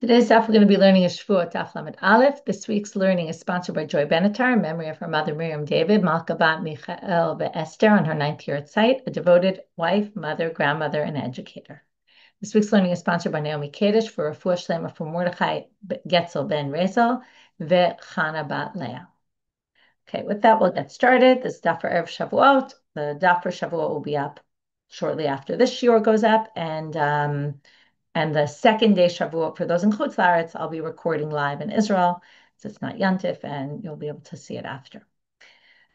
Today's daf we're going to be learning a Shevuot daf Lamed Aleph. This week's learning is sponsored by Joy Benatar in memory of her mother Miriam David, Malka Bat Michael Esther on her 9th-year at site, a devoted wife, mother, grandmother, and educator. This week's learning is sponsored by Naomi Kadish for Refuah Shlema for Mordechai Getzel ben Rezel Chana Bat Leah. Okay, with that, we'll get started. This daf for Erev Shavuot. The daf for Shavuot will be up shortly after this shiur goes up, and the second day Shavuot, for those in Chutz La'aretz, I'll be recording live in Israel, so it's not Yantif, and you'll be able to see it after.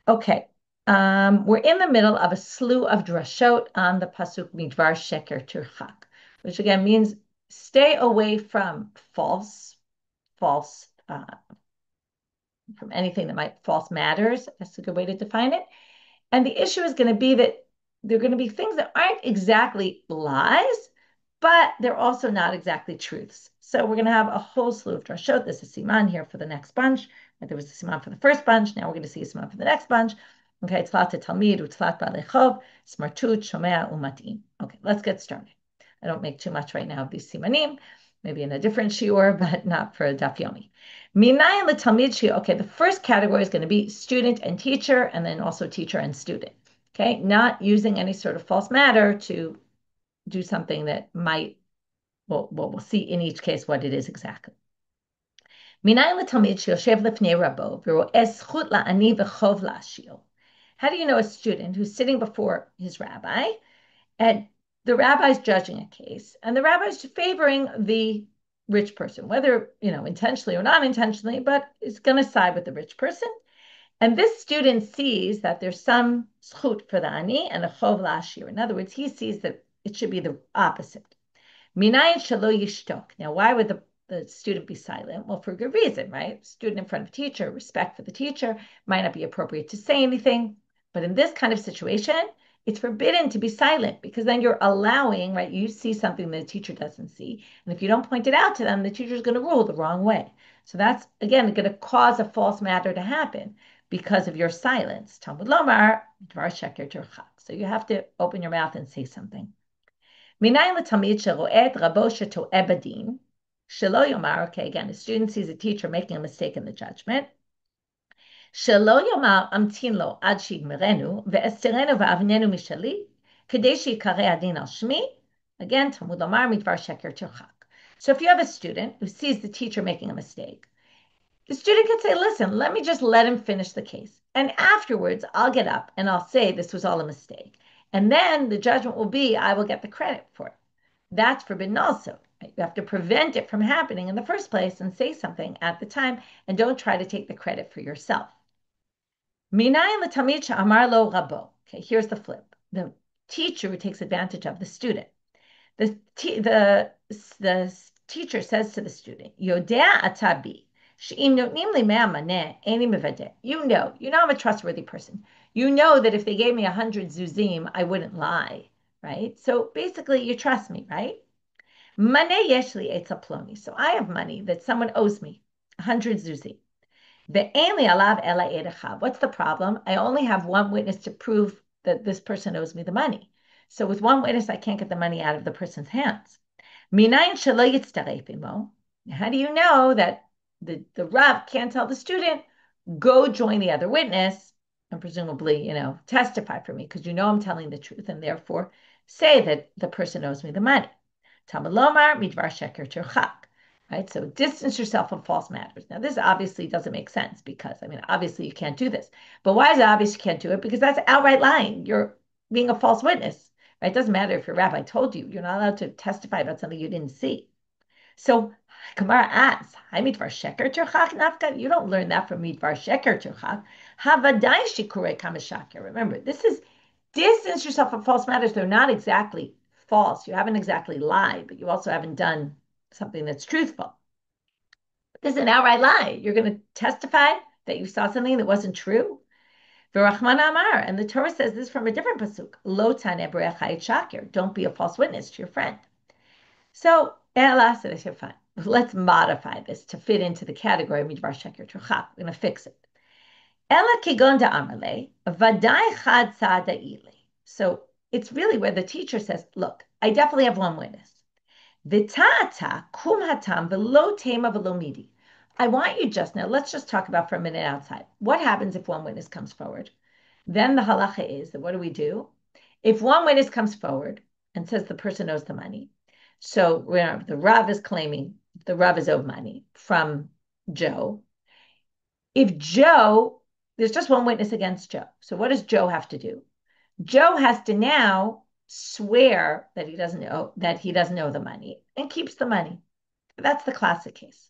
Okay, we're in the middle of a slew of drashot on the pasuk Midvar Sheker Turchak, which again means stay away from false, from anything that might false matters. That's a good way to define it. And the issue is going to be that they're going to be things that aren't exactly lies, but they're also not exactly truths. So we're going to have a whole slew of drashot. There's a siman here for the next bunch. There was a siman for the first bunch. Now we're going to see a siman for the next bunch. Okay, tzlat talmid, utzlat balechov, smartut, shomea, umatim. Okay, let's get started. I don't make too much right now of these simanim, maybe in a different shiur, but not for daf yomi. Minayin l'talmid shiur. Okay, the first category is going to be student and teacher, and then also teacher and student. Okay, not using any sort of false matter to do something that might, well, we'll see in each case what it is exactly. How do you know a student who's sitting before his rabbi and the rabbi's judging a case and the rabbi's favoring the rich person, whether, intentionally or not intentionally, but is going to side with the rich person. And this student sees that there's some zchut for the ani and a chov la'ashir. In other words, he sees that it should be the opposite. Minayin shelo yishtok. Now, why would the student be silent? Well, for a good reason, right? Student in front of teacher, respect for the teacher, might not be appropriate to say anything. But in this kind of situation, it's forbidden to be silent because then you're allowing, right? You see something that the teacher doesn't see. And if you don't point it out to them, the teacher is going to rule the wrong way. So that's, again, going to cause a false matter to happen because of your silence. Talmud lomar, dvar sheker turchak. So you have to open your mouth and say something. מניין לתלמיד שרואה את רבו שטועה בדין, שלא יאמר, okay, again, a student sees a teacher making a mistake in the judgment, שלא יאמר אמתין לו עד שיגמרנו, ואסתרנו ואבננו משלי, כדי שיקרא הדין על שמי, again, תלמוד לומר מדבר שקר תרחק. So if you have a student who sees the teacher making a mistake, the student can say, listen, let me just let him finish the case. And afterwards, I'll get up and I'll say this was all a mistake. And then the judgment will be, I will get the credit for it. That's forbidden also. Right? You have to prevent it from happening in the first place and say something at the time and don't try to take the credit for yourself. Minayin l'tamid she'amar lo rabo. Okay, here's the flip. The teacher who takes advantage of the student. The teacher says to the student, Yodea atabi. You know I'm a trustworthy person. You know that if they gave me 100 zuzim, I wouldn't lie, right? So basically, you trust me, right? Mane yeshli etzaploni. So I have money that someone owes me, 100 zuzim. Alav ela edechav. What's the problem? I only have one witness to prove that this person owes me the money. So with one witness, I can't get the money out of the person's hands. Minayin shelo yitztaref imo. How do you know that the Rav can't tell the student, go join the other witness and presumably, testify for me because I'm telling the truth and therefore say that the person owes me the money. Talmud lomar midvar sheker turchak. Right? So distance yourself from false matters. Now, this obviously doesn't make sense because, obviously you can't do this. But why is it obvious you can't do it? Because that's outright lying. You're being a false witness. Right? It doesn't matter if your rabbi told you. You're not allowed to testify about something you didn't see. So Gemara asks, "Hi midvar sheker turchak nafka." You don't learn that from midvar sheker turchak. Havadai shikure kamashaker. Remember, this is distance yourself from false matters. They're not exactly false. You haven't exactly lied, but you also haven't done something that's truthful. This is an outright lie. You're going to testify that you saw something that wasn't true. V'rachman amar, and the Torah says this from a different pasuk. Lo taneh b'rechayit shakir. Don't be a false witness to your friend. So let's modify this to fit into the category of midvar sheker turchak. We're going to fix it. Ela kigon da'amarle vadai chad sa'ada'ili. So it's really where the teacher says, look, I definitely have one witness. V'ta'ata kum hatam v'lo tema v'lo midi. I want you just now, let's just talk about for a minute outside. What happens if one witness comes forward? Then the halacha is that what do we do? If one witness comes forward and says the person owes the money, so the Rav is claiming the Rav is owed money from Joe. If Joe, there's just one witness against Joe. So what does Joe have to do? Joe has to now swear that he doesn't owe the money and keeps the money. That's the classic case.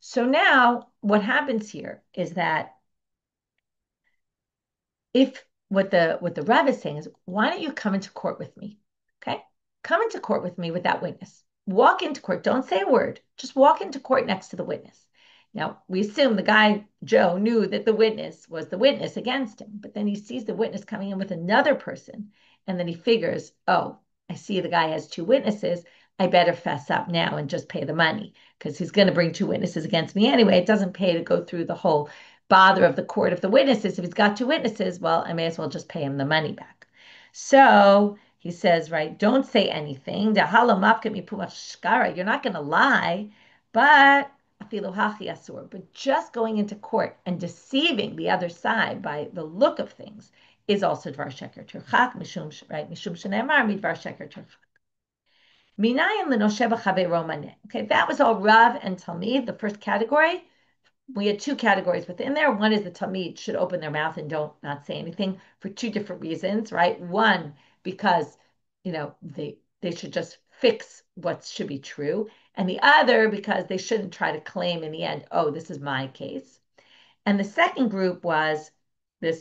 So now what happens here is that if what the Rav is saying is, why don't you come into court with me? Okay? Come into court with me with that witness. Walk into court. Don't say a word. Just walk into court next to the witness. Now, we assume the guy, Joe, knew that the witness was the witness against him, but then he sees the witness coming in with another person, and then he figures, oh, I see the guy has two witnesses. I better fess up now and just pay the money because he's going to bring two witnesses against me anyway. It doesn't pay to go through the whole bother of the court of the witnesses. If he's got two witnesses, well, I may as well just pay him the money back. So he says, right, don't say anything. You're not going to lie, but just going into court and deceiving the other side by the look of things is also dvar sheker turchak, right? Mishum shenemar midvar sheker turchak. Okay, that was all Rav and Talmud, the first category. We had two categories within there. One is the Talmud should open their mouth and not say anything for two different reasons, right? One, because they should just fix what should be true, and the other because they shouldn't try to claim in the end, oh, this is my case. And the second group was the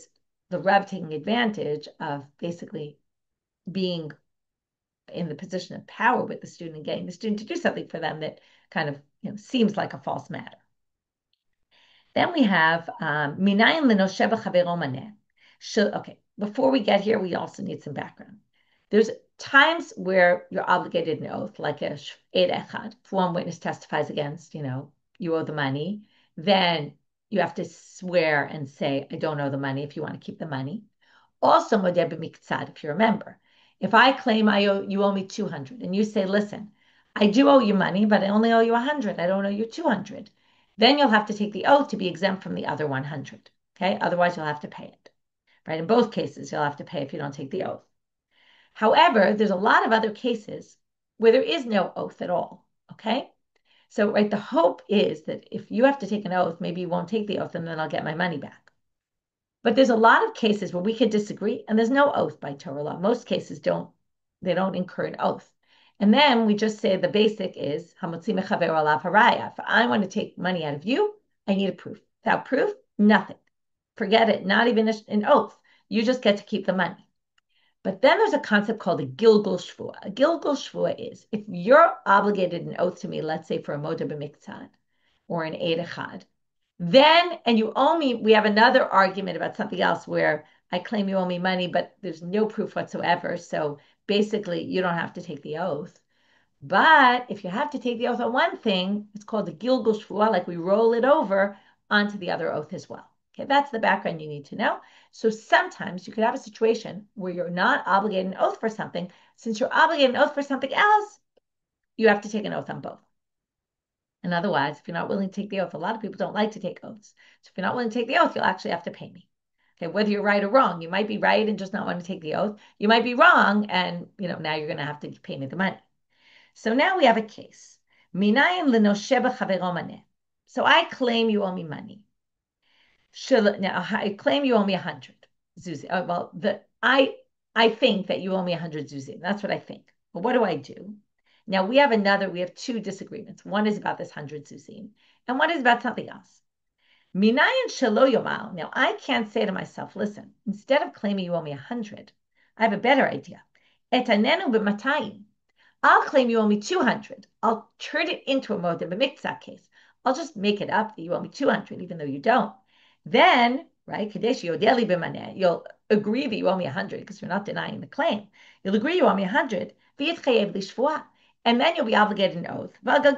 Rav taking advantage of basically being in the position of power with the student and getting the student to do something for them that kind of seems like a false matter. Then we have minayin lenoshe b'chavero maneh. Okay, before we get here, we also need some background. There's times where you're obligated an oath, like a eid echad. If one witness testifies against, you owe the money, then you have to swear and say, I don't owe the money if you want to keep the money. Also, modeh b'miktzad, if you remember. If I claim you owe me 200, and you say, listen, I do owe you money, but I only owe you 100. I don't owe you 200. Then you'll have to take the oath to be exempt from the other 100. Okay, otherwise you'll have to pay it. Right? In both cases, you'll have to pay if you don't take the oath. However, there's a lot of other cases where there is no oath at all. Okay, so right, the hope is that if you have to take an oath, maybe you won't take the oath, and then I'll get my money back. But there's a lot of cases where we could disagree, and there's no oath by Torah law. Most cases don't incur an oath. And then we just say the basic is, if I want to take money out of you, I need a proof. Without proof, nothing. Forget it, not even an oath. You just get to keep the money. But then there's a concept called a Gilgul Shvua. A Gilgul Shvua is, if you're obligated an oath to me, let's say for a Moda B'Miktzad or an Eid Echad, then, and you owe me, we have another argument about something else where I claim you owe me money, but there's no proof whatsoever. So basically, you don't have to take the oath. But if you have to take the oath on one thing, it's called the Gilgul Shvua, like we roll it over onto the other oath as well. Okay, that's the background you need to know. So sometimes you could have a situation where you're not obligated an oath for something. Since you're obligated an oath for something else, you have to take an oath on both. And otherwise, if you're not willing to take the oath, a lot of people don't like to take oaths. So if you're not willing to take the oath, you'll actually have to pay me. Okay, whether you're right or wrong, you might be right and just not want to take the oath. You might be wrong, and now you're going to have to pay me the money. So now we have a case. So I claim you owe me money. Now I claim you owe me 100 zuzim. I think that you owe me 100 zuzim. That's what I think. But what do I do? Now we have two disagreements. One is about this 100 zuzim, and one is about something else. Minayin shelo yomal. Now I can't say to myself, listen, instead of claiming you owe me 100, I have a better idea. Etanenu b'matayim. I'll claim you owe me 200. I'll turn it into a moda b'miktzah case. I'll just make it up that you owe me 200, even though you don't. Then, right, kadesh yodeli b'maneh, you'll agree that you owe me 100 because you're not denying the claim. You'll agree you owe me 100. V'yitchayev lishvua. And then you'll be obligated an oath. And then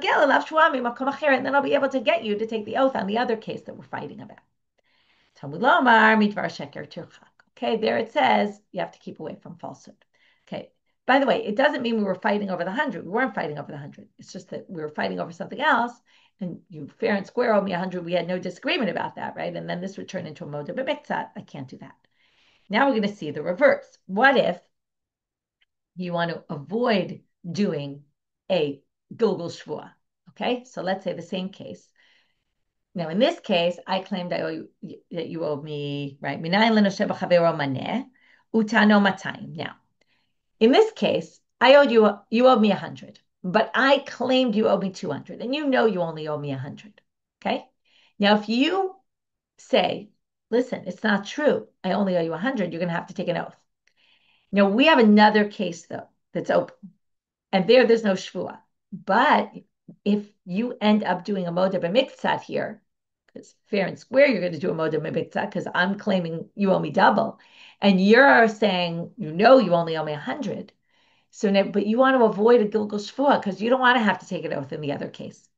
I'll be able to get you to take the oath on the other case that we're fighting about. Okay, there it says you have to keep away from falsehood. Okay, By the way, it doesn't mean we were fighting over the 100. We weren't fighting over the 100. It's just that we were fighting over something else. And you fair and square owed me 100. We had no disagreement about that, right? And then this would turn into a moda b'miktzat. I can't do that. Now we're going to see the reverse. What if you want to avoid doing a Gilgul Shvuah? Okay, so let's say the same case. Now, in this case, I claimed that you owed me, right? Now, in this case, you owed me 100, but I claimed you owed me 200, and you know you only owe me 100. Okay? Now, if you say, listen, it's not true, I only owe you 100, you're going to have to take an oath. Now, we have another case, though, that's open, and there's no shvuah. But if you end up doing a moda b'miktzat here, because fair and square, you're going to do a moda b'miktzat because I'm claiming you owe me double, and you're saying you know you only owe me 100. So now, but you want to avoid a Gilgul Shvuah because you don't want to have to take an oath in the other case.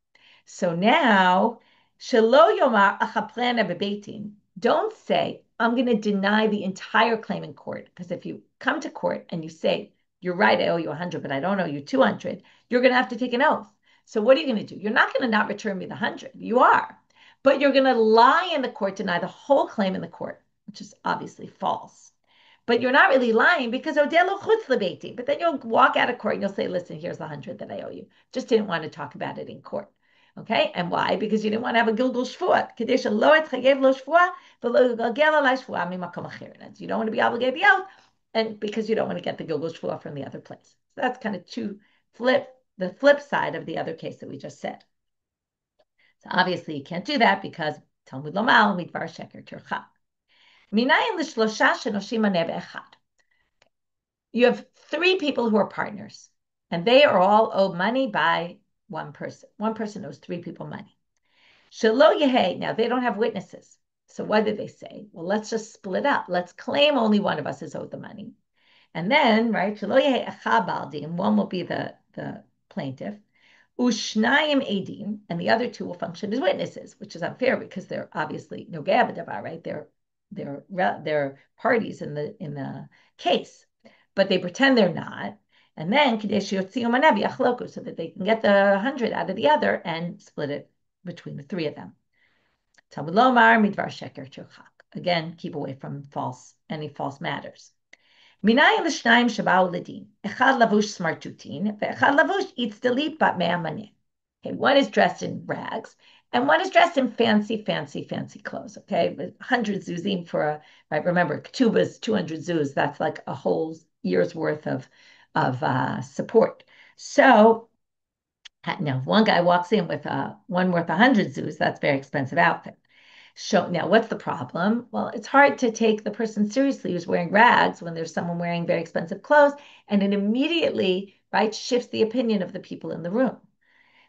So now, Shelo Yomar Achaplana Bebeitin, don't say, I'm going to deny the entire claim in court. Because if you come to court and you say, you're right, I owe you 100, but I don't owe you 200, you're going to have to take an oath. So what are you going to do? You're not going to not return me the 100. You are. But you're going to lie in the court, deny the whole claim in the court, which is obviously false. But you're not really lying because Odelo chutz lebeiti. But then you'll walk out of court and you'll say, listen, here's the 100 that I owe you. Just didn't want to talk about it in court. Okay? And why? Because you didn't want to have a Gilgul Shvuah. You don't want to be obligated to the oath, and because you don't want to get the Gilgul Shvuah from the other place. So that's kind of the flip side of the other case that we just said. So obviously you can't do that because Talmud Lomal midvar sheker tircha. You have three people who are partners, and they are all owed money by one person. One person owes three people money. Now they don't have witnesses. So what did they say? Well, let's just split up. Let's claim only one of us is owed the money. And then, right, one will be the plaintiff. Ushnayim edim, and the other two will function as witnesses, which is unfair because they're obviously no gabadabar, right? They're parties in the case, but they pretend they're not. And then so that they can get the 100 out of the other and split it between the three of them. Talmud lomar midvar sheker tirchak. Again, keep away from any false matters. Minayin l'shnayim shabau ledin. Echad lavush smartutin, ve'echad lavush itzdalit bat mea maneh. Okay, one is dressed in rags, and one is dressed in fancy clothes. Okay, 100 zuzim for right. Remember, ketubah is 200 zuz. That's like a whole year's worth of support. So now, if one guy walks in with one worth 100 zuz, that's a very expensive outfit. So now, what's the problem? Well, it's hard to take the person seriously who's wearing rags when there's someone wearing very expensive clothes, and it immediately, right, shifts the opinion of the people in the room.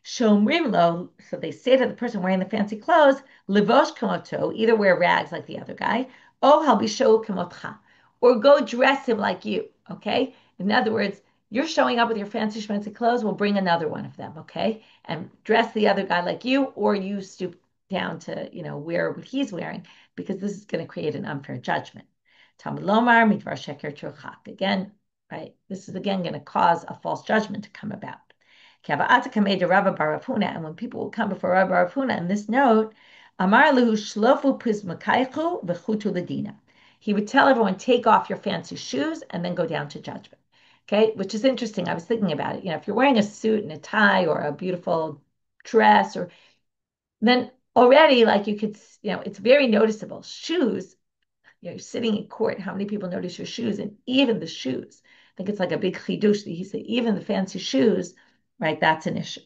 Shomrim, so they say to the person wearing the fancy clothes, Livosh kamoto, either wear rags like the other guy, oh halbisho kamotcha, or go dress him like you, okay? In other words, you're showing up with your fancy schmancy clothes, we'll bring another one of them, okay? And dress the other guy like you, or you stoop down to, wear what he's wearing, because this is going to create an unfair judgment. Talmud lomar midvar sheker tirchak. Again, right? This is again going to cause a false judgment to come about. And when people will come before Rabbi Rav Huna in this note, Amar lehu shlofu pismakaychu v'chutu ledina. He would tell everyone, take off your fancy shoes and then go down to judgment. Okay, which is interesting. I was thinking about it. If you're wearing a suit and a tie or a beautiful dress, or then already, like you could, it's very noticeable. Shoes, you're sitting in court. How many people notice your shoes? And even the shoes. I think it's like a big chidush that he said, even the fancy shoes, right? That's an issue.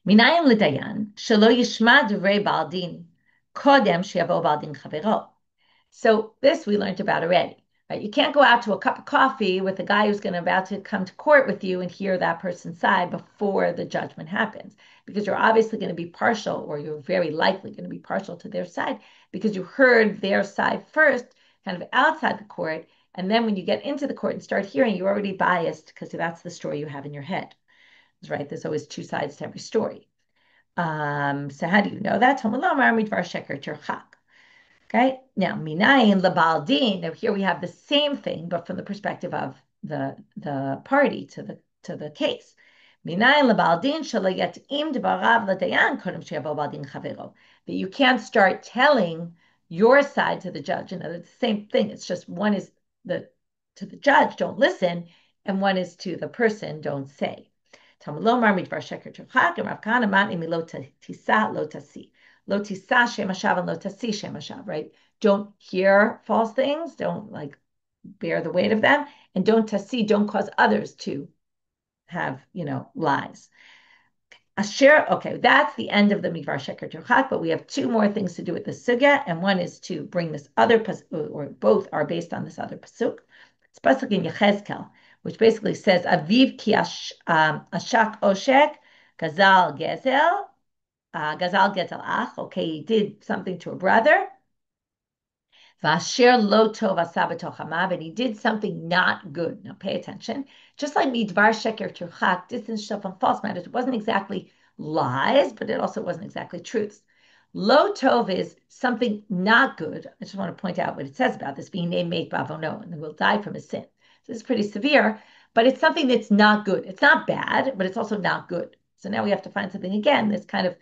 Minayin l'dayan shelo yishma divrei baldin kodem sheyavo baldin chavero. So this we learned about already. Right? You can't go out to a cup of coffee with a guy who's about to come to court with you and hear that person's side before the judgment happens, because you're obviously going to be partial, or you're very likely going to be partial to their side because you heard their side first, kind of outside the court, and then when you get into the court and start hearing, you're already biased because that's the story you have in your head. Right? There's always two sides to every story. So how do you know that? Talmud lomar midvar sheker tirchak. Okay, now minayin lebaldin. Now here we have the same thing, but from the perspective of the party to the case. That you can't start telling your side to the judge. It's the same thing. It's just one is to the judge, don't listen, and one is to the person, don't say. Right? Don't hear false things, don't like bear the weight of them, and don't cause others to have, lies. Okay, that's the end of the Mikvar Sheker Turchak, but we have two more things to do with the sugya, and one is to bring this other, or both are based on this other pasuk. It's pasuk in Yechezkel, which basically says, Aviv ki ashak oshek, gazal gezel ach, okay, he did something to a brother, Vasher lo tov asa b'toch, and he did something not good. Now pay attention. Just like midvar sheker turchak, distance yourself from false matters, it wasn't exactly lies, but it also wasn't exactly truths. Lo tov is something not good. I just want to point out what it says about this, being named make bavono, and will die from his sin. So this is pretty severe, but it's something that's not good. It's not bad, but it's also not good. So now we have to find something again that's kind of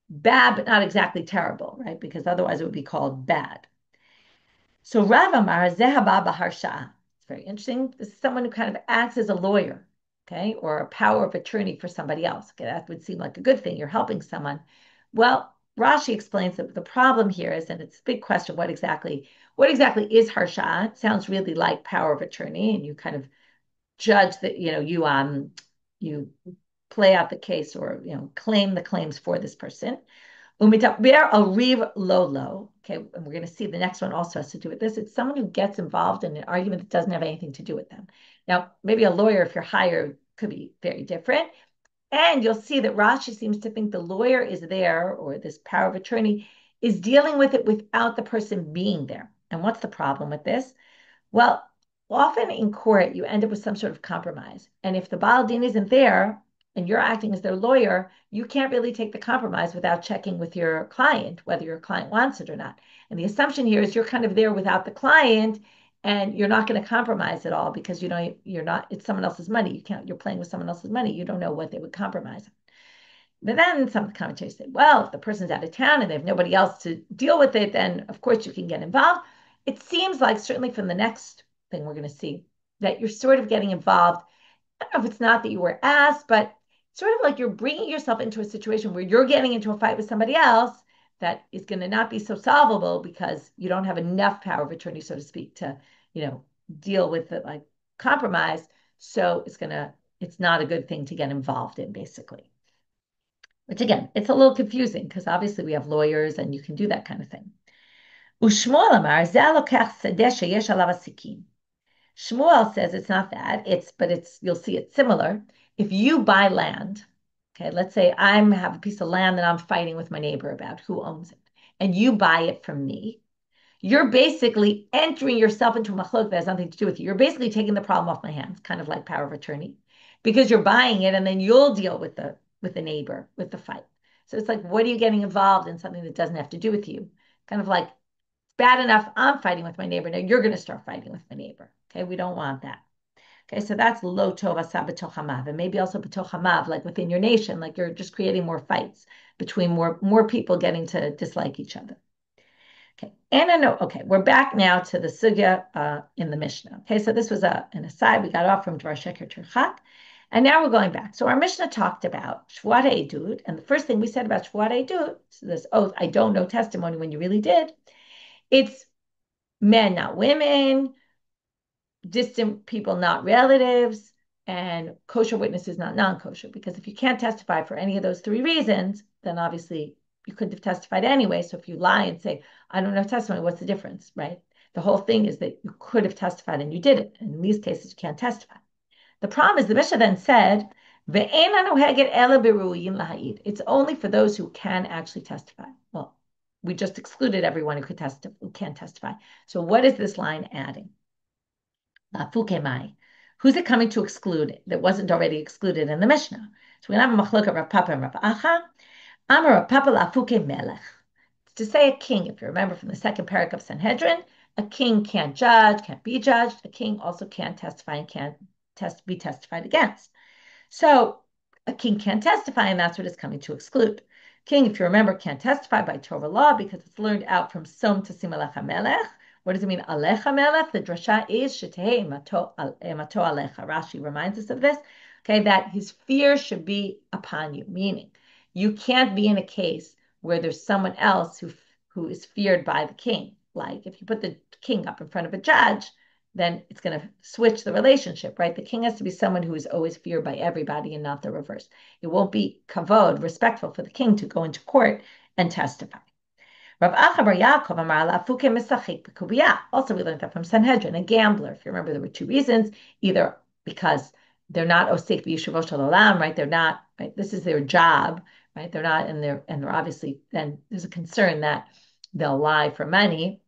bad, but not exactly terrible, right? Because otherwise it would be called bad. So Rav Amar Zehaba Baharsha. It's very interesting. This is someone who kind of acts as a lawyer, okay, or a power of attorney for somebody else. Okay, that would seem like a good thing. You're helping someone. Well, Rashi explains that the problem here is, and it's a big question, what exactly is Harsha? It sounds really like power of attorney, and you kind of judge that, you play out the case or claim the claims for this person. Lolo. Okay, and we're going to see the next one also has to do with this. It's someone who gets involved in an argument that doesn't have anything to do with them. Now, maybe a lawyer, if you're hired, could be very different. And you'll see that Rashi seems to think the lawyer is there, or this power of attorney is dealing with it without the person being there. And what's the problem with this? Well, often in court, you end up with some sort of compromise. And if the Baal Din isn't there and you're acting as their lawyer, you can't really take the compromise without checking with your client, whether your client wants it or not. And the assumption here is you're kind of there without the client and you're not going to compromise at all because you're not, it's someone else's money. You're playing with someone else's money. You don't know what they would compromise on. But then some commentators say, well, if the person's out of town and they have nobody else to deal with it, then of course you can get involved. It seems like, certainly from the next thing we're going to see, that you're sort of getting involved. I don't know if it's not that you were asked, but sort of like you're bringing yourself into a situation where you're getting into a fight with somebody else that is going to not be so solvable because you don't have enough power of attorney, so to speak, to, deal with it like compromise. So it's not a good thing to get involved in, basically. Which again, it's a little confusing because obviously we have lawyers and you can do that kind of thing. Shmuel says it's not that, you'll see it's similar. If you buy land, okay, let's say I have a piece of land that I'm fighting with my neighbor about who owns it, and you buy it from me, you're basically entering yourself into a machlok that has nothing to do with you. You're basically taking the problem off my hands, kind of like power of attorney, because you're buying it and then you'll deal with the neighbor, with the fight. So it's like, what are you getting involved in something that doesn't have to do with you? Kind of like, bad enough I'm fighting with my neighbor, now you're going to start fighting with my neighbor. Okay, we don't want that. Okay, so that's lo tov asa b'toch hamav, and maybe also b'toch hamav, like within your nation, like you're just creating more fights between more people getting to dislike each other. Okay, and I know, okay, we're back now to the sugya in the Mishnah. Okay, so this was an aside. We got off from Dvar Sheker Turchak, and now we're going back. So our Mishnah talked about Shevuot Edut, and the first thing we said about Shevuot Edut, so this oath, I don't know testimony when you really did, it's men, not women, distant people, not relatives, and kosher witnesses, not non-kosher. Because if you can't testify for any of those three reasons, then obviously you couldn't have testified anyway. So if you lie and say, I don't have testimony, what's the difference, right? The whole thing is that you could have testified and you didn't. And in these cases, you can't testify. The problem is the Mishnah then said, it's only for those who can actually testify. Well, we just excluded everyone who can't testify. So what is this line adding? Who's it coming to exclude that wasn't already excluded in the Mishnah? So we have a machlok of Rav Pappa and Rav Acha. Amar Rav Pappa lafuke melech. To say a king, if you remember from the second parak of Sanhedrin, A king can't judge, can't be judged. A king also can't testify and can't be testified against. So a king can't testify, and that's what it's coming to exclude. King, if you remember, can't testify by Torah law because it's learned out from Som Tasim Alecha Melech. What does it mean, Alecha Melech? The drasha is Shetei Mato Alecha. Rashi reminds us of this, okay, that his fear should be upon you, meaning you can't be in a case where there's someone else who is feared by the king. Like if you put the king up in front of a judge, then it's going to switch the relationship, right? The king has to be someone who is always feared by everybody and not the reverse. It won't be kavod, respectful for the king to go into court and testify. Rav Acha bar Yaakov amar lafuke misachik b'kubiyah. Also, we learned that from Sanhedrin, a gambler. If you remember, there were two reasons: either because they're not osek b'yishuvot shel olam, right? They're not, right? This is their job, right? They're not, and they're obviously, then there's a concern that they'll lie for money.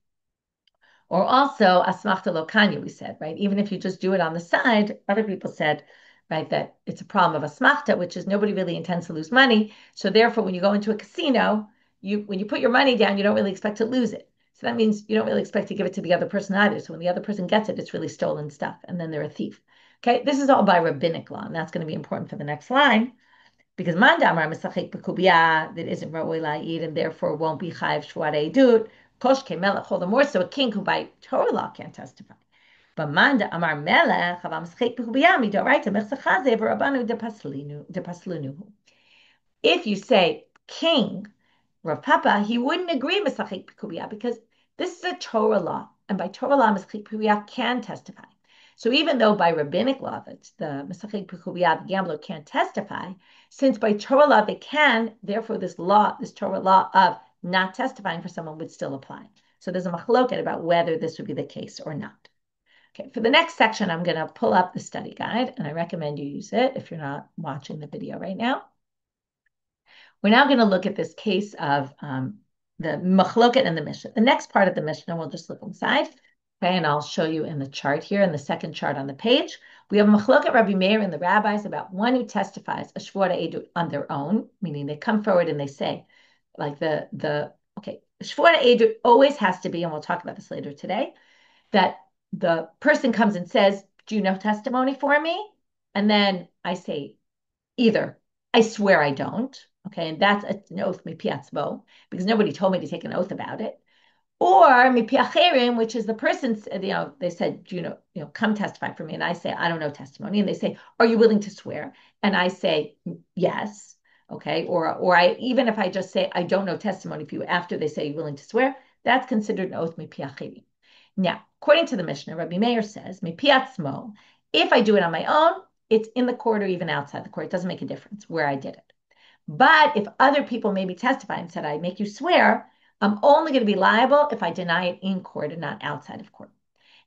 Or also, asmachta lo kanya, we said, right? Even if you just do it on the side, other people said, right, that it's a problem of asmachta, which is nobody really intends to lose money. So therefore, when you go into a casino, when you put your money down, you don't really expect to lose it. So that means you don't really expect to give it to the other person either. So when the other person gets it, it's really stolen stuff, and then they're a thief. Okay, this is all by rabbinic law, and that's going to be important for the next line. Because manda amar misachik b'kubiyah, that isn't ra'oi la'id, and therefore won't be chayiv shvuat edut. Koshke melech, all the more so a king who by Torah law can't testify. But manda amar melech havam misachik b'kubiyah midoraita mechzachaze v'rabanu depaslunu. If you say king, Rav Pappa, he wouldn't agree misachik b'kubiyah because this is a Torah law, and by Torah law misachik b'kubiyah can testify. So even though by rabbinic law that the misachik b'kubiyah, the gambler, can't testify, since by Torah law they can, therefore this Torah law of not testifying for someone would still apply. So there's a machloket about whether this would be the case or not. Okay, for the next section, I'm going to pull up the study guide, and I recommend you use it if you're not watching the video right now. We're now going to look at this case of the machloket and the Mishna. The next part of the Mishna, we'll just look inside. Okay, and I'll show you in the chart here, in the second chart on the page. We have machloket Rabbi Meir and the rabbis about one who testifies a Shevuot edut on their own, meaning they come forward and they say, like okay, Shevuot edut always has to be, and we'll talk about this later today, that the person comes and says, do you know testimony for me? And then I say, either I swear I don't, okay, and that's an oath mipi atzmo, because nobody told me to take an oath about it. Or mipi acherim, which is the person, they said, come testify for me. And I say, I don't know testimony. And they say, are you willing to swear? And I say, yes. Okay. Or even if I just say, I don't know testimony for you after they say you're willing to swear, that's considered an oath mipi acherim. Now, according to the Mishnah, Rabbi Meir says, mipi atzmo, if I do it on my own, it's in the court or even outside the court. It doesn't make a difference where I did it. But if other people maybe testified and said, I make you swear, I'm only going to be liable if I deny it in court and not outside of court.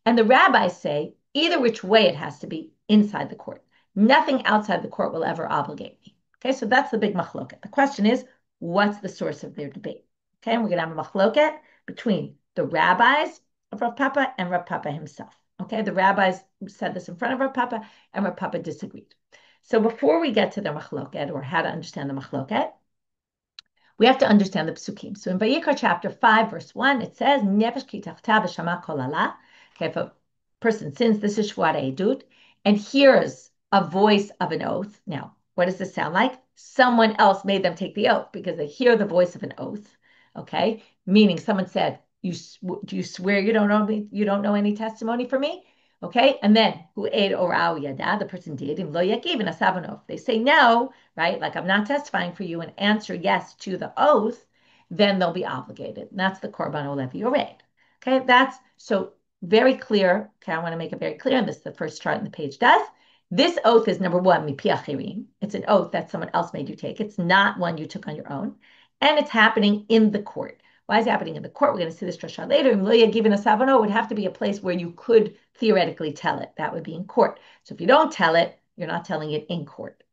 And the rabbis say, either which way it has to be inside the court. Nothing outside the court will ever obligate me. Okay, so that's the big machloket. The question is, what's the source of their debate? Okay, and we're going to have a machloket between the rabbis of Rav Pappa and Rav Pappa himself. Okay, the rabbis said this in front of Rav Pappa, and Rav Pappa disagreed. So before we get to the machloket, or how to understand the machloket, we have to understand the psukim. So in Vayikra chapter 5, verse 1, it says, Nefesh ki tachta v'shama kol Allah. Okay, if a person sins, this is Shevuot edut, and hears a voice of an oath. Now, what does this sound like? Someone else made them take the oath because they hear the voice of an oath. Okay, meaning someone said, do you swear you don't know me? You don't know any testimony for me? Okay, and then who ate orau yada, the person did, and lo yakiv and asavano. If they say no, right, like I'm not testifying for you, and answer yes to the oath, then they'll be obligated. And that's the korban olevi ored. Okay, that's so very clear. Okay, I want to make it very clear, and this is the first chart in the page does. This oath is number one, mipi achirim. It's an oath that someone else made you take. It's not one you took on your own, and it's happening in the court. Why is it happening in the court? We're going to see this drasha later. Given a savano would have to be a place where you could theoretically tell it. That would be in court. So if you don't tell it, you're not telling it in court.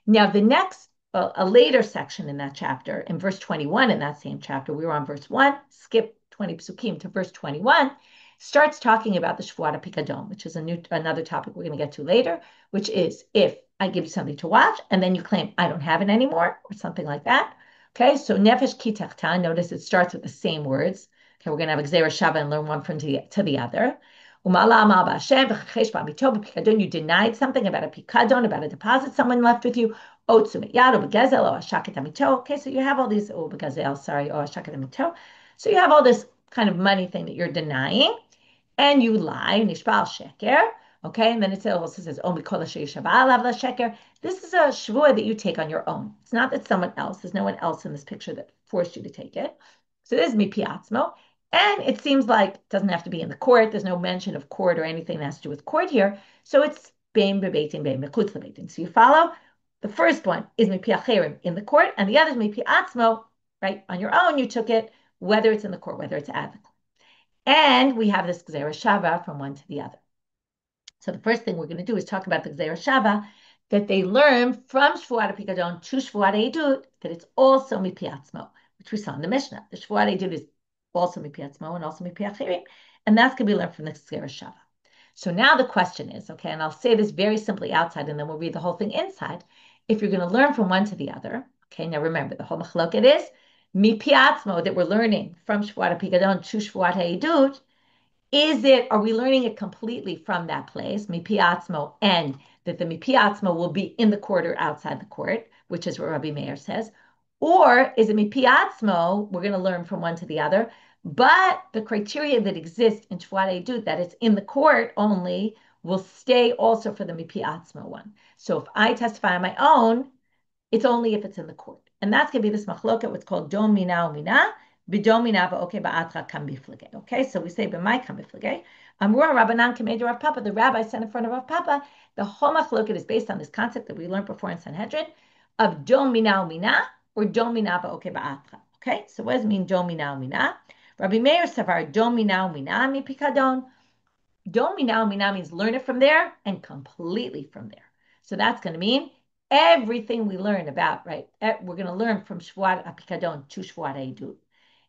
Now, the next, a later section in that chapter, in verse 21 in that same chapter, we were on verse 1, skip 20 psukim to verse 21, starts talking about the Shevuot Pikadon, which is another topic we're going to get to later, which is if I give you something to watch and then you claim I don't have it anymore or something like that. Okay, so nefesh ki tachta, notice it starts with the same words. Okay, we're going to have a Gzeira Shava and learn one from to the other. You denied something about a pikadon, about a deposit someone left with you. Okay, so you have all these, so you have all this kind of money thing that you're denying, and you lie, nishbal sheker. Okay, and then it also says, sheker. This is a shvuah that you take on your own. It's not that someone else, there's no one else in this picture that forced you to take it. So this is mipiatzmo. And it seems like it doesn't have to be in the court. There's no mention of court or anything that has to do with court here. So it's bein bebeitin, bein mechutz lebeitin. So you follow? The first one is mipiacherim in the court, and the other is mipiatzmo, right? On your own, you took it, whether it's in the court, whether it's at the court. And we have this Gzeira Shava from one to the other. So the first thing we're going to do is talk about the Gzeira Shava that they learn from Shevuot Pikadon to Shevuot Edut, that it's also mipiatzmo, which we saw in the Mishna. The Shevuot Edut is also mipiatzmo and also mipiachirim, and that's going to be learned from the Gzeira Shava. So now the question is, okay, and I'll say this very simply outside, and then we'll read the whole thing inside. If you're going to learn from one to the other, okay, now remember, the whole machloket is mipiatzmo that we're learning from Shevuot Pikadon to Shevuot Edut. Are we learning it completely from that place, mipiatzmo, and that the mipiatzmo will be in the court or outside the court, which is what Rabbi Meir says? Or is it mipiatzmo, we're going to learn from one to the other, but the criteria that exist in Shevuot Edut, that it's in the court only, will stay also for the mipiatzmo one. So if I testify on my own, it's only if it's in the court. And that's going to be this machloket, what's called dom mina umina, b'domina v'okei ba'atra kam biflige. Okay, so we say b'mai kam biflige. Amrua Rabbanan kamed Rav Pappa, the rabbi sent in front of Rav Pappa. The whole machloket is based on this concept that we learned before in Sanhedrin of dom mina umina or dom mina v'okei ba'atra. Okay, so what does it mean dom mina umina? Rabbi Meir savar dom mina umina mi pikadon. Dom mina umina means learn it from there and completely from there. So that's going to mean everything we learn about, right? We're going to learn from Shevuot Pikadon to Shevuot Edut.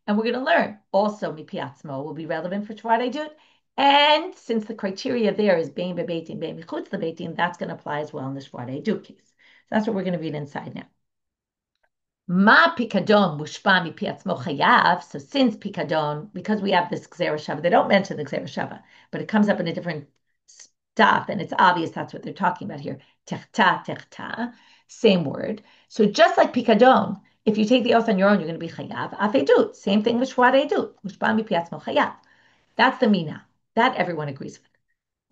And we're going to learn also mipiatzmo will be relevant for Shevuot Edut. And since the criteria there is bein bebeitin, bein mechutz lebeitin, that's going to apply as well in the Shevuot Edut case. So that's what we're going to read inside now. Ma pikadon mushpa mipiatzmo chayav. So since pikadon, because we have this Gzeira Shava, they don't mention the Gzeira Shava, but it comes up in a different stuff, and it's obvious that's what they're talking about here. Techta, same word. So just like pikadon, if you take the oath on your own, you're going to be chayav. Afedut, same thing with Shevuot Edut. Mushpa mipiatzmo chayav. That's the mina. That everyone agrees with.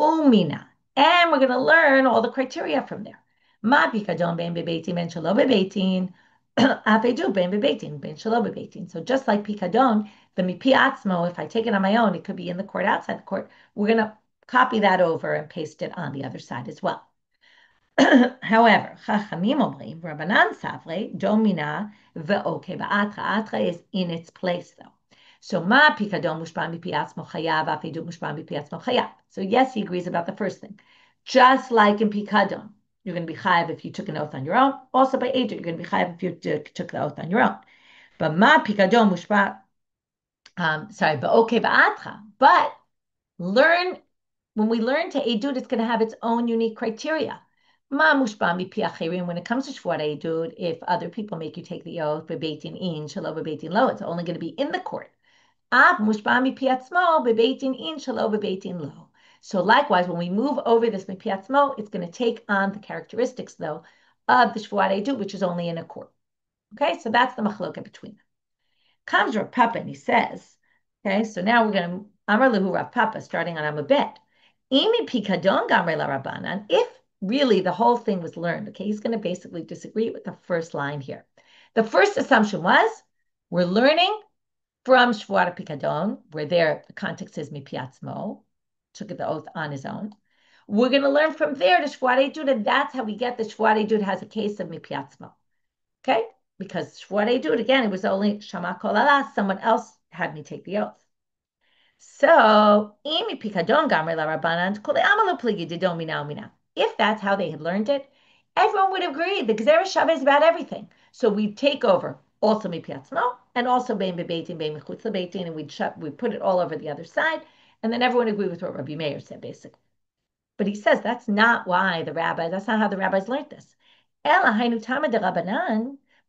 Umina. And we're going to learn all the criteria from there. Ma pikadon ben bebeitin ben shelo bebeitin. Afedut ben bebeitin ben shelo bebeitin. So just like pikadon, the mipiatzmo, if I take it on my own, it could be in the court, outside the court. We're going to copy that over and paste it on the other side as well. However, Chachamim omrim, Rabbanan savre, domina ve'okei ba'atra. Atra is in its place though. So ma pikadon mushpa mipiatzmo chayav, afedut mushpa mipiatzmo chayav. So yes, he agrees about the first thing. Just like in pikadon, you're going to be chayav if you took an oath on your own. Also by edut, you're going to be chayav if you took the oath on your own. But ma pikadon mushpa, ve'okei ba'atra. But when we learn to edut, it's going to have its own unique criteria. Ma mushba mipi achirim. When it comes to Shevuot Edut, if other people make you take the oath, bebeitin in, shelo bebeitin lo, it's only going to be in the court. Ab mushba mipi atzmo, bebeitin in, shelo bebeitin lo. So likewise, when we move over this mipi atzmo, it's going to take on the characteristics, though, of the Shevuot Edut, which is only in a court. Okay, so that's the machloka between them. Comes Rav Pappa and he says, okay, so now we're going to Amar lehu Rav Pappa, starting on Amabet. Imi pikadon gamre la Rabbanan. If really the whole thing was learned, okay, he's going to basically disagree with the first line here. The first assumption was we're learning from Shevuot Pikadon, where there the context is mipiatzmo, took the oath on his own. We're going to learn from there to Shevuot Edut, and that's how we get the Shevuot Edut has a case of mipiatzmo. Okay, because Shevuot Edut, again, it was only Shama Kol Allah, someone else had me take the oath. So, if that's how they had learned it, everyone would agree the Gzeira Shava is about everything. So we take over also mipiatzmo and also bein bebeitin, bein mechutz lebeitin, and we put it all over the other side, and then everyone agreed with what Rabbi Meir said, basically. But he says that's not how the rabbis learned this.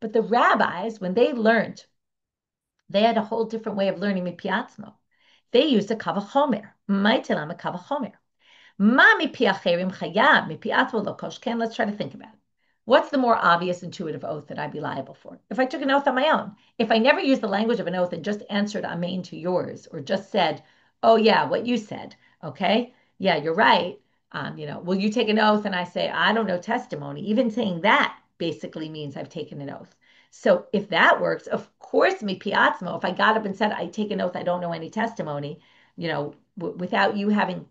But the rabbis, when they learned They had a whole different way of learning mipiatzmo. They used a kavachomer. Maitelam a kavachomer. Ma mipi acherim chayav, mipi atzmo lo koshken. Let's try to think about it. What's the more obvious intuitive oath that I'd be liable for? If I took an oath on my own, if I never used the language of an oath and just answered amen to yours, or just said, oh yeah, what you said, okay, yeah, you're right. Will you take an oath? And I say, I don't know testimony. Even saying that basically means I've taken an oath. So if that works, of course, me piatzmo, if I got up and said, I take an oath, I don't know any testimony, without you having,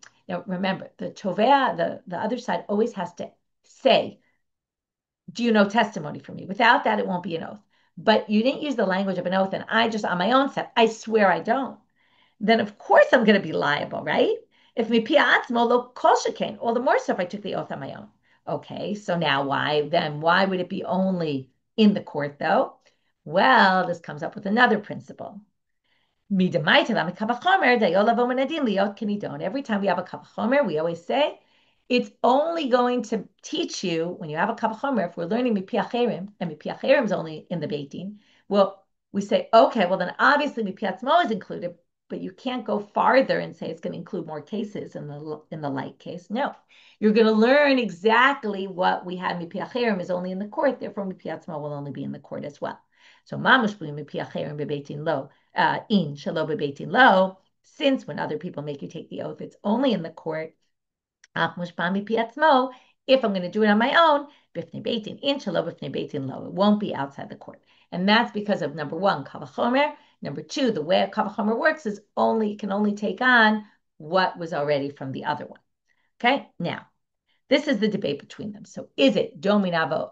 remember, the tovea, the other side always has to say, do you know testimony from me? Without that, it won't be an oath. But you didn't use the language of an oath, and I just on my own said, I swear I don't. Then of course I'm going to be liable, right? If mi piatzmo lo kol shekain, all the more so if I took the oath on my own. Okay, so now why would it be only in the court though? Well, this comes up with another principle. Every time we have a kavachomer, we always say it's only going to teach you when you have a kavachomer. If we're learning mipi acherim, and mipi acherim is only in the Beit Din, well, we say, okay, well then obviously mipi atzmo is included, but you can't go farther and say it's going to include more cases in the light case. No, you're going to learn exactly what we had. Mipi acherim is only in the court, therefore mipi atzmo will only be in the court as well. So mamush mipi acherim bebeit din lo. In shelo bebeitin lo, since when other people make you take the oath, it's only in the court. If I'm going to do it on my own, bifnei beitin in shelo bifnei beitin lo, it won't be outside the court, and that's because of number one, kavachomer. Number two, the way a kavachomer works is it can only take on what was already from the other one. Okay, now this is the debate between them. So is it dominavo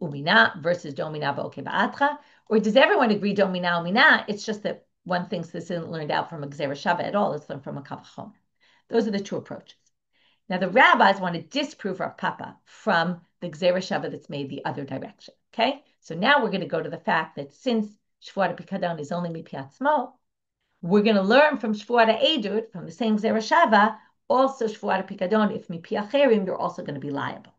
umina versus dominavo ba'atra? Or does everyone agree domina umina? It's just that one thinks this isn't learned out from a gzera shava at all. It's learned from a kavachomer. Those are the two approaches. Now the rabbis want to disprove Rav Pappa from the gzera shava that's made the other direction. Okay, so now we're going to go to the fact that since Shevuot Pikadon is only mipiatzmo, we're going to learn from Shevuot Edut, from the same gzera shava, also Shevuot Pikadon, if mipi acherim, you're also going to be liable.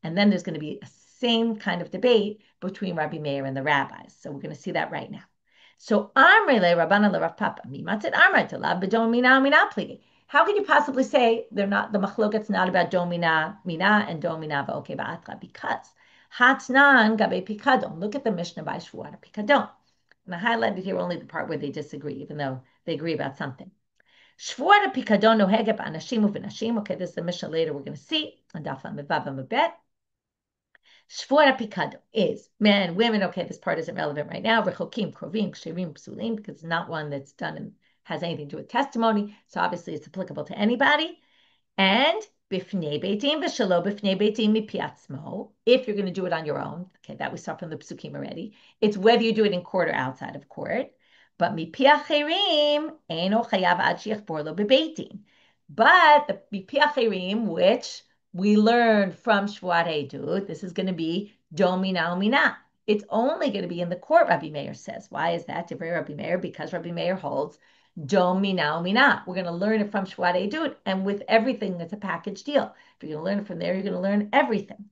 And then there's going to be a same kind of debate between Rabbi Meir and the rabbis. So we're going to see that right now. So Amrele Rabbanan le Rav Pappa, mimatzet Amrei telav b'dom mina mina pligi. How can you possibly say the machloket's not about dom mina mina and dom mina v'okei ba'atra? Because hatnan gabe pikadon. Look at the Mishna by Shevuot Pikadon. And I highlighted here only the part where they disagree, even though they agree about something. Shevuot Pikadon nohege b'anashim u'v'nashim. Okay, this is the Mishna later we're going to see on Daf Mevav Mebet. Shevuot Pikadon is men, women. Okay, this part isn't relevant right now. Rechokim, krovim, kshirim, psulim, because it's not one that's done and has anything to do with testimony. So obviously it's applicable to anybody. And bifnei beitim v'shelo bifnei beitim mipiatzmo. If you're going to do it on your own, okay, that we saw from the psukim already. It's whether you do it in court or outside of court. But mipi acherim eino chayav ad sheyachbor lo bebeitin. But the mipi acherim, which we learned from Shevuot Edut, this is going to be domina umina. It's only going to be in the court, Rabbi Meir says. Why is that? Divrei Rabbi Meir, because Rabbi Meir holds domina umina. We're going to learn it from Shevuot Edut, and with everything, it's a package deal. If you're going to learn it from there, you're going to learn everything.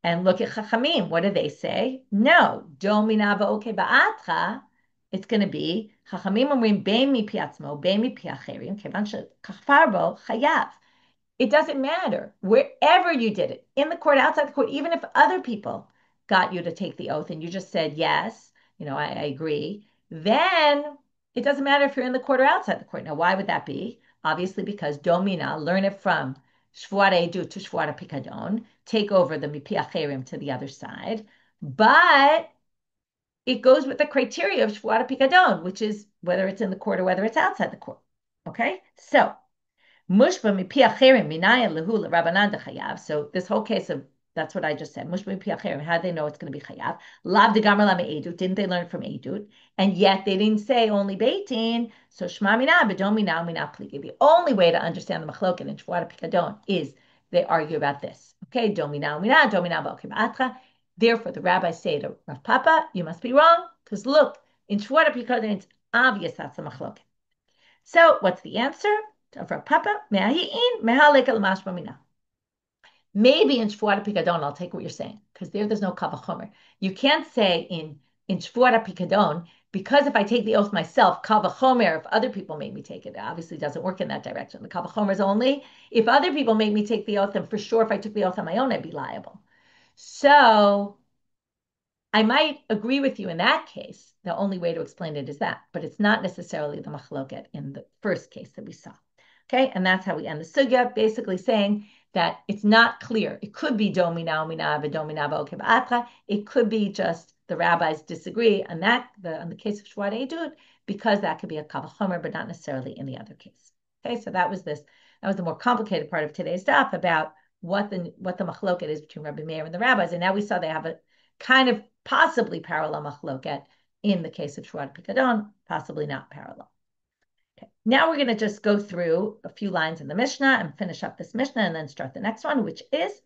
And look at Chachamim. What do they say? No, domina v'okei ba'atra. It's going to be Chachamim omrim bein mipi atzmo, bein mipi acherim, kevan shekach Farber chayav. It doesn't matter wherever you did it, in the court, outside the court, even if other people got you to take the oath and you just said yes, I agree, then it doesn't matter if you're in the court or outside the court. Now, why would that be? Obviously, because domina, learn it from Shevuot Edut to Shevuot Pikadon, take over the mipi acherim to the other side, but it goes with the criteria of Shevuot Pikadon, which is whether it's in the court or whether it's outside the court. Okay, so mushba mipi acherim minaya lehu Rabbanan dechayav. So this whole case of that's what I just said. Mushba mipi acherim. How do they know it's going to be chayav? Lav degamer lama edut. Didn't they learn from edut? And yet they didn't say only beitin. So shma mina b'dom mina mina pligi. The only way to understand the machloket in Shevuot Pikadon is they argue about this. Okay, domina mina v'okei ba'atra. Therefore, the rabbis say to Rav Pappa, you must be wrong because look, in Shevuot Pikadon it's obvious that's the machloket. So what's the answer? Of Rav Pappa, maybe in Shevuot Pikadon, I'll take what you're saying, because there's no kavachomer. You can't say in Shevuot Pikadon because if I take the oath myself, kal v'chomer, if other people make me take it, it obviously doesn't work in that direction. The kal v'chomer is only if other people make me take the oath, then for sure, if I took the oath on my own, I'd be liable. So I might agree with you in that case. The only way to explain it is that, but it's not necessarily the machloket in the first case that we saw. Okay, and that's how we end the sugya, basically saying that it's not clear. It could be domina omina v'domina v'okev atra. It could be just the rabbis disagree on that, on the case of Shevuot Edut, because that could be a kavachomer, but not necessarily in the other case. Okay, so that was this. That was the more complicated part of today's daf about what the machloket is between Rabbi Meir and the rabbis, and now we saw they have a kind of possibly parallel machloket in the case of Shevuot Pikadon, possibly not parallel. Okay. Now we're going to just go through a few lines in the Mishnah and finish up this Mishnah and then start the next one, which is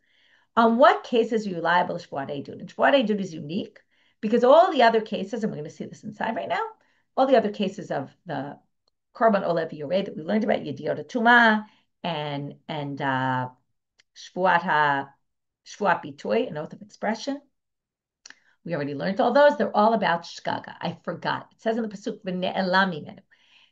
on what cases are you liable to Shevuot Edut? And Shevuot Edut is unique because all the other cases, and we're going to see this inside right now, all the other cases of the Korban Olev Yoreh that we learned about, Yediot Tuma and Shevuot Bitoy, an oath of expression. We already learned all those. They're all about shgaga. I forgot. It says in the pasuk, v'ne'elam mimenu.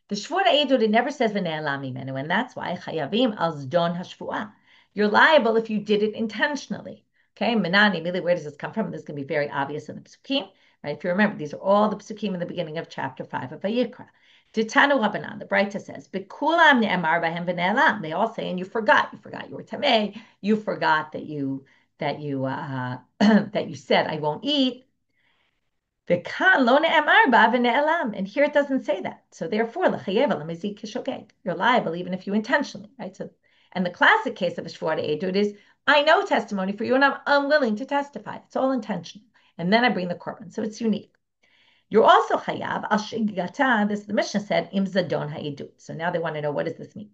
The Shevuot Edut, it never says v'ne'elam mimenu, and that's why chayavim al zdon hashvuah. You're liable if you did it intentionally. Okay, menani, really, where does this come from? This is going to be very obvious in the pasukim, right? If you remember, these are all the pasukim in the beginning of chapter 5 of Vayikra. Titanu Rabbanan, the Braita says, b'kulam ne'emar b'hem v'ne'elam. They all say, and you forgot you were tamei, you forgot that you that you said I won't eat. And here it doesn't say that. So therefore, you're liable even if you intentionally, right? So, and the classic case of a Shevuot Edut is I know testimony for you and I'm unwilling to testify. It's all intentional. And then I bring the korban. So it's unique. You're also chayav al shigata. This the Mishnah said im zadon ha'edut. So now they want to know, what does this mean?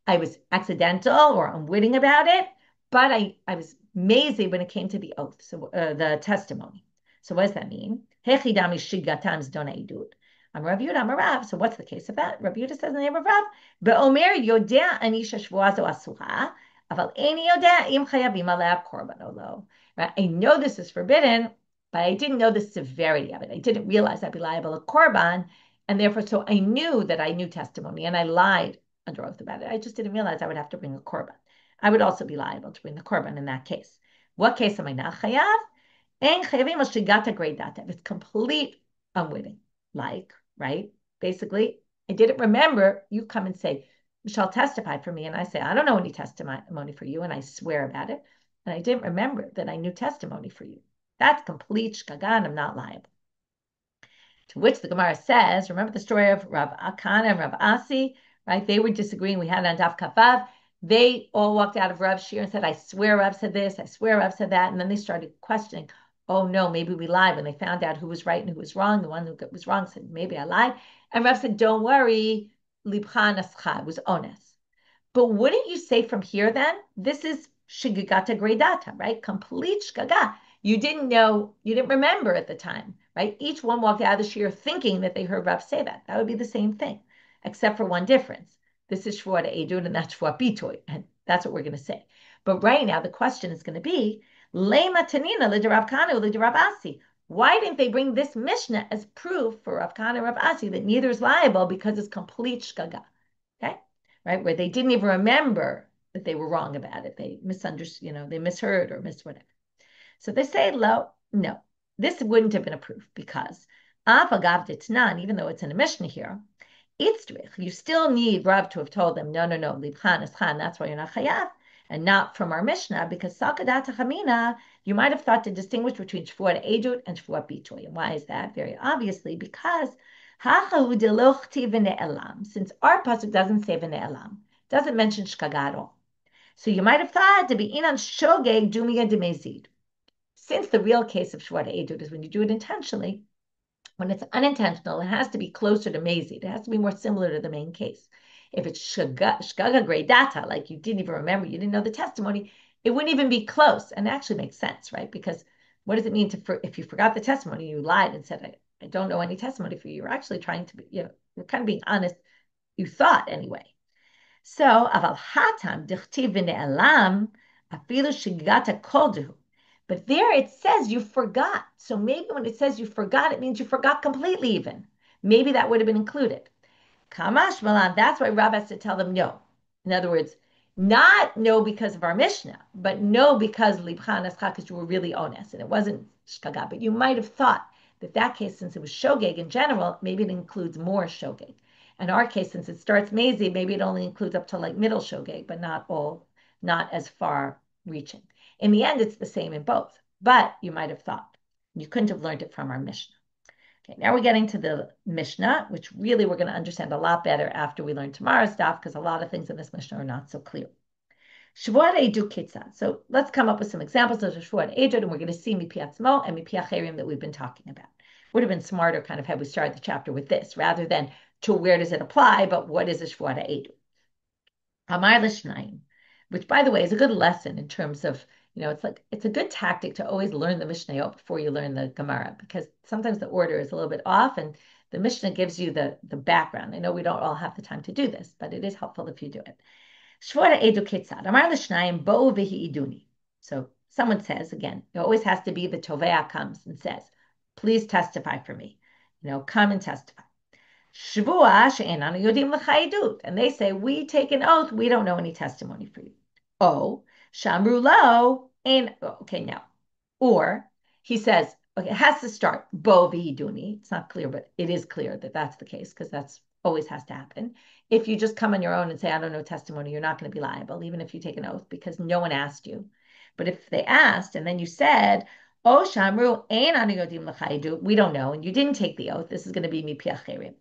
I was accidental or unwitting about it, but I was mazy when it came to the oath, so the testimony. So what does that mean? Hechidami shigatan zdon ha'edut. I'm Rav Yehuda, I'm a Rav. So what's the case of that? Rav Yehuda says in the name of Rav, be'omer yodea ani sheshvuah zo asura, aval eni yodea im chayavim aleh korban olo. I know this is forbidden, but I didn't know the severity of it. I didn't realize I'd be liable to korban, and therefore, so I knew that I knew testimony, and I lied under oath about it. I just didn't realize I would have to bring a korban. I would also be liable to bring the korban in that case. What case am I not chayav? En chayavim al shigata grei data. It's complete unwitting. Like, right? Basically, I didn't remember. You come and say, Michelle, testify for me. And I say, I don't know any testimony for you. And I swear about it. And I didn't remember that I knew testimony for you. That's complete shgaga, and I'm not liable. To which the Gemara says, remember the story of Rav Acha and Rav Asi, right? They were disagreeing. We had it on Daf Kafav. They all walked out of Rav's shiur and said, I swear Rav said this, I swear Rav said that. And then they started questioning, oh no, maybe we lied. When they found out who was right and who was wrong, the one who was wrong said, maybe I lied. And Rav said, don't worry, libcha nascha, it was honest. But wouldn't you say from here then, this is shigagata gredata, right? Complete shgaga. You didn't know, you didn't remember at the time, right? Each one walked out of the shiur thinking that they heard Rav say that. That would be the same thing, except for one difference. This is Shevuot Edut and that's Shevuot Bitoy, and that's what we're going to say. But right now, the question is going to be, Lema Tanina l'Rav Kana l'Rav Asi. Why didn't they bring this Mishnah as proof for Rav Kana and Rav Asi that neither is liable because it's complete shgaga, okay? Right, where they didn't even remember that they were wrong about it. They misunderstood, they misheard or missed whatever. So they say, no, this wouldn't have been a proof because Afagav Ditnan, even though it's in a Mishnah here, you still need Rav to have told them, no, Libchan is Chan, that's why you're not Chayav, and not from our Mishnah, because Sakadat Chamina, you might have thought to distinguish between Shevuot Edut and Shevuot Bitoy. And why is that? Very obviously, because since our pasuk doesn't say v'ne'elam, doesn't mention shgaga at all. So you might have thought to be inan shogeg dumia demezid. Since the real case of Shevuot Edut is when you do it intentionally, when it's unintentional, it has to be closer to mezid. It has to be more similar to the main case. If it's shgaga grei data, like you didn't even remember, you didn't know the testimony, it wouldn't even be close. And it actually makes sense, right? Because what does it mean if you forgot the testimony, you lied and said, I don't know any testimony for you. You're actually trying to be, you're kind of being honest. You thought anyway. So, aval hatam dichtiv v'ne'elam afilu shigata kolduhu. But there it says you forgot. So maybe when it says you forgot, it means you forgot completely even. maybe that would have been included. Kamash Malan, that's why Rav has to tell them no. In other words, not no because of our Mishnah, but no because libcha nascha, because you were really honest and it wasn't shkaga. But you might have thought that case, since it was shogeg in general, maybe it includes more shogeg. In our case, since it starts mazy, maybe it only includes up to like middle shogeg, but not as far reaching. In the end, it's the same in both, but you might have thought. You couldn't have learned it from our Mishnah. Okay, now we're getting to the Mishnah, which really we're going to understand a lot better after we learn tomorrow's daf, because a lot of things in this Mishnah are not so clear. Shevuot edu kitzad. So let's come up with some examples of Shevuot edu, and we're going to see mipi atzmo and mipi acherim that we've been talking about. Would have been smarter kind of had we started the chapter with this, rather than to where does it apply, but what is a Shevuot edu? Amar l'shnayim, which by the way is a good lesson in terms of, it's a good tactic to always learn the Mishnah before you learn the Gemara, because sometimes the order is a little bit off and the Mishnah gives you the background. I know we don't all have the time to do this, but it is helpful if you do it. Shvora edu kitzad. Amar l'shnayim bo v'hi iduni. So someone says, again, it always has to be the tovea comes and says, please testify for me. Come and testify. Shvua she'enanu yodim l'chayidut. And they say, we take an oath, we don't know any testimony for you. Oh, Shamru lo, and okay, now. Or he says, okay, it has to start, bo v'hiduni. It's not clear, but it is clear that that's the case, because that's always has to happen. If you just come on your own and say, I don't know testimony, you're not going to be liable, even if you take an oath, because no one asked you. But if they asked, and then you said, oh, Shamru, ein anu yodim l'chayidu, we don't know, and you didn't take the oath, this is going to be mipi acherim.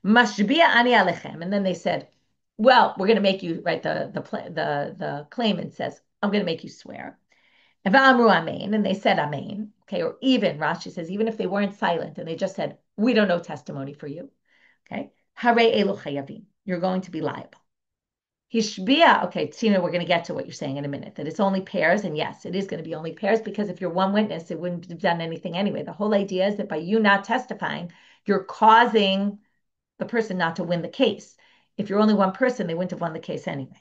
Mashbia ani alechem, and then they said, well, we're going to make you, right, the claimant says, I'm going to make you swear. And they said amen. Okay, or even Rashi says, even if they weren't silent and they just said, we don't know testimony for you. Okay, hare elu chayavim, you're going to be liable. Hishbia, okay, Tina, we're going to get to what you're saying in a minute, that it's only pairs, and yes, it is going to be only pairs, because if you're one witness, it wouldn't have done anything anyway. The whole idea is that by you not testifying, you're causing the person not to win the case. If you're only one person, they wouldn't have won the case anyway.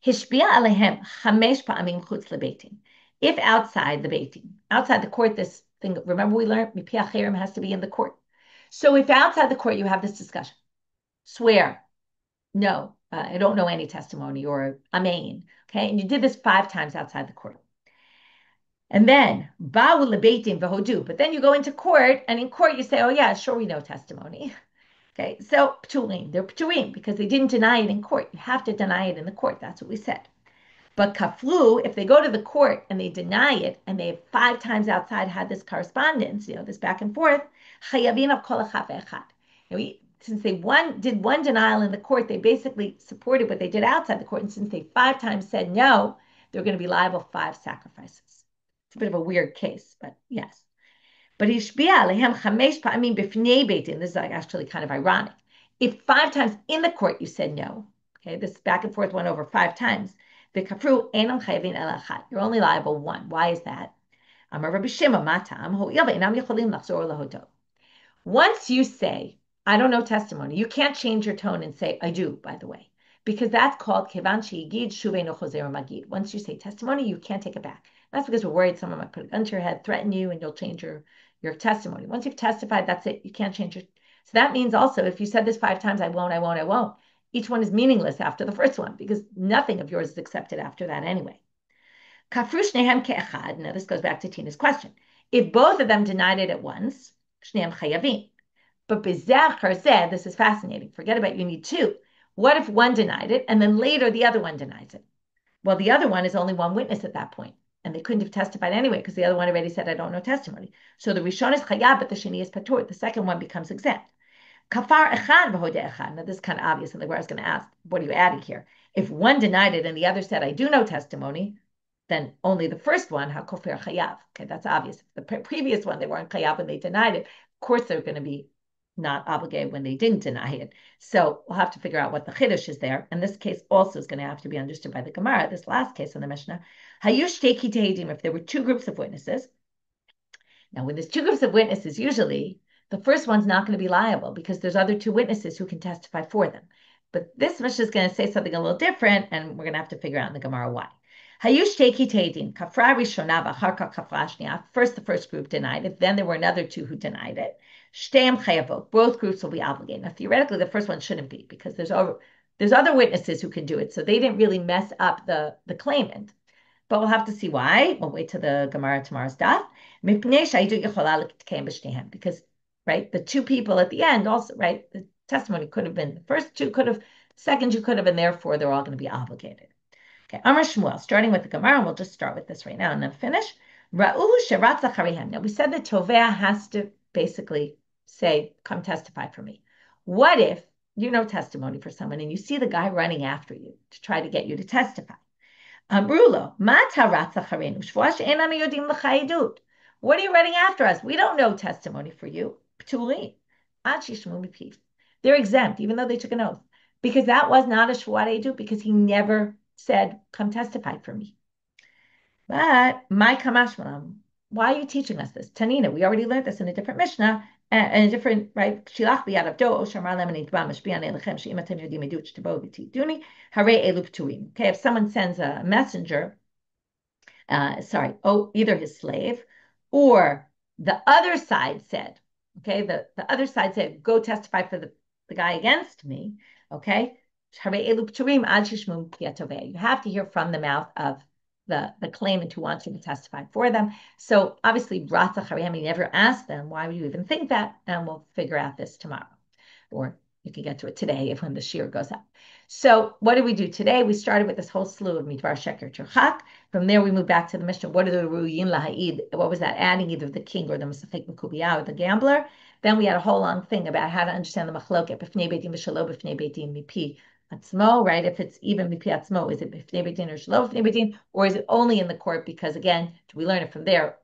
Hishbia alehem chamesh pa'amim chutz lebeitin. If outside the beitin, outside the court, this thing, remember we learned, mipi acherim has to be in the court. So if outside the court you have this discussion, swear, no, I don't know any testimony, or amen, okay, and you did this 5 times outside the court. And then, ba'u lebeitin v'hodu, but then you go into court, and in court you say, oh yeah, sure, we know testimony. Okay, so pturim, they're pturim because they didn't deny it in court. You have to deny it in the court. That's what we said. But kaflu, if they go to the court and they deny it, and they have 5 times outside had this correspondence, this back and forth, chayavin of kol echad ve'echad. Since they did one denial in the court, they basically supported what they did outside the court. And since they 5 times said no, they're going to be liable for 5 sacrifices. It's a bit of a weird case, but yes. But ishbia alehem chamesh pa'amim b'fnei beitin. This is actually kind of ironic. If 5 times in the court you said no, okay, this back and forth went over 5 times. V'kafru enam chayavin el echad. You're only liable 1. Why is that? Amar Rabbi Shimon matam ho'il ve'enam yacholim lachzor lahodo. Once you say, I don't know testimony, you can't change your tone and say, I do, by the way, because that's called kevan she'igid shuveinu chozer magid. Once you say testimony, you can't take it back. That's because we're worried someone might put a gun to your head, threaten you, and you'll change your testimony. Once you've testified, that's it. You can't change it. So that means also, if you said this 5 times, I won't, I won't, I won't, each one is meaningless after the first one, because nothing of yours is accepted after that anyway. Kafru shnehem ke'echad. Now this goes back to Tina's question. If both of them denied it at once, shnehem chayavim. But bezeh charzeh, this is fascinating. Forget about you need 2. What if one denied it, and then later the other one denies it? Well, the other one is only one witness at that point. And they couldn't have testified anyway, because the other one already said, I don't know testimony. So the Rishon is chayav, but the Sheni is patur. The second one becomes exempt. Kafar echad v'hodeh echad. Now this is kind of obvious, and the Gemara is going to ask, what are you adding here? If one denied it and the other said, I do know testimony, then only the first one, hakofir chayav. Okay, that's obvious. The previous one, they weren't chayav when they denied it. Of course, they're going to be not obligated when they didn't deny it. So we'll have to figure out what the chiddush is there. And this case also is going to have to be understood by the Gemara, this last case in the Mishnah. Hayush teki tehidim, if there were 2 groups of witnesses. Now, when there's 2 groups of witnesses, usually the first one's not going to be liable because there's other 2 witnesses who can testify for them. But this Mishnah is going to say something a little different, and we're going to have to figure out in the Gemara why. Hayush teki teidin, kafra rishona v'acharka kafra shniya. First, the first group denied it. Then there were another two who denied it. Shteim chayavot. Both groups will be obligated. Now, theoretically, the first one shouldn't be because there's other witnesses who can do it, so they didn't really mess up the claimant. But we'll have to see why. We'll wait to the Gemara tomorrow's daf. Because, right, the two people at the end also, right, the testimony could have been the first two could have, second two could have, and therefore they're all going to be obligated. Okay, Amar Shmuel, starting with the Gemara, and we'll just start with this right now and then finish. Now, we said that Tovea has to basically say, come testify for me. What if you know testimony for someone and you see the guy running after you to try to get you to testify? Amrulo, what are you running after us? We don't know testimony for you. They're exempt, even though they took an oath, because that was not a Shevuot Edut, because he never said, come testify for me. But my kamashmalam, why are you teaching us this? Tanina, we already learned this in a different Mishnah, and a different, right? Shilach biyad avdo, o shamar lemon idba mashbiyan elechem she'im atem yodim edut shtabo v'tiduni harei elu ptuim. Okay, if someone sends a messenger, either his slave or the other side said, okay, the other side said, go testify for the guy against me, okay? You have to hear from the mouth of the claimant who wants you to testify for them. So obviously, he never asked them, why would you even think that? And we'll figure out this tomorrow. Or you can get to it today when the Shiur goes up. So what did we do today? We started with this whole slew of Midvar Sheker Turchak. From there, we moved back to the Mishnah. What are the Ruyin Laha'id? What was that? Adding either the king or the Masachik Mekubiyah or the gambler. Then we had a whole long thing about how to understand the Machloket. B'fnei Beitin v'shalo b'fnei Beitin mipi atzmo, right? If it's even mipi atzmo, is it b'fnei Beitin or shalo b'fnei Beitin? Or is it only in the court? Because again, do we learn it from there?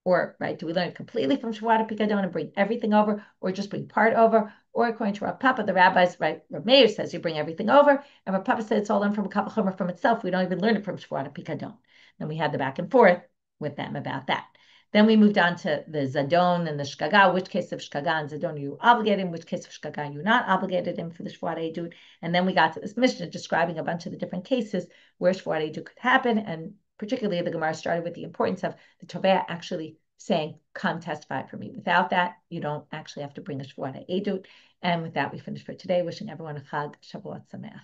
Or, right, do we learn it completely from Shevuot Pikadon and bring everything over, or just bring part over? Or according to Rav Pappa, the rabbis, right, Rabbi Meir says you bring everything over, and Rav Pappa said it's all learned from a Kal Vachomer from itself. We don't even learn it from Shevuot Pikadon. Then we had the back and forth with them about that. Then we moved on to the Zadon and the Shkaga. Which case of Shkaga and Zadon are you obligated? In which case of Shkaga you're not obligated in for the Shevuot Edut? And then we got to this Mishnah describing a bunch of the different cases where Shevuot Edut could happen, and particularly the Gemara started with the importance of the Tovea actually saying, come testify for me. Without that, you don't actually have to bring a Shevuot Edut. And with that, we finish for today. Wishing everyone a Chag Shavuot Sameach.